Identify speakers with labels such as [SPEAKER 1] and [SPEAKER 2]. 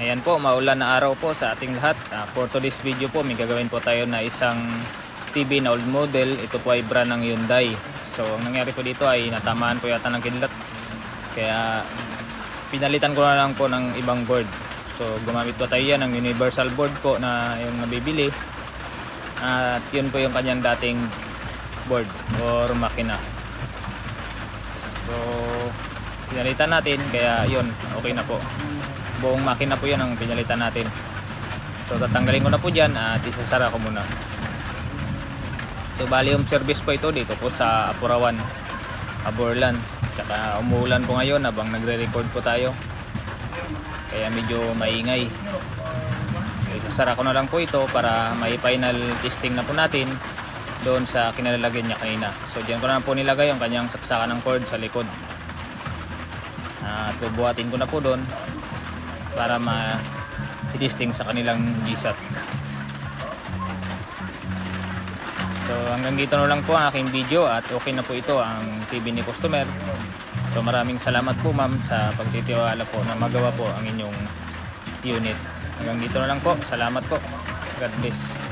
[SPEAKER 1] Ayan po, maulan na araw po sa ating lahat. For today's video po, may gagawin po tayo na isang TV na old model. Ito po ay brand ng Hyundai. So ang nangyari po dito ay natamaan po yata ng kidlat. Kaya pinalitan ko na lang po ng ibang board. So gumamit po tayo yan ng universal board po na yung nabibili. At yun po yung kanyang dating board or makina. So pinalitan natin, kaya yun, okay na po. Buong makina po yan ang pinalitan natin. So tatanggalin ko na po dyan at isasara ko muna. So bali yung service po ito dito po sa Apurawan, Aborlan. Tsaka umuulan po ngayon habang nagre-record po tayo, kaya medyo maingay. So isasara ko na lang po ito para may final testing na po natin doon sa kinalalagyan niya kanina. So dyan ko na po nilagay yung kanyang saksakan ng cord sa likod. At bubuhatin ko na po doon para ma-testing sa kanilang GSAT. So hanggang dito na lang po ang aking video at okay na po ito ang TV ni customer. So maraming salamat po ma'am sa pagtitiwala po na magawa po ang inyong unit. Hanggang dito na lang po. Salamat po. God bless.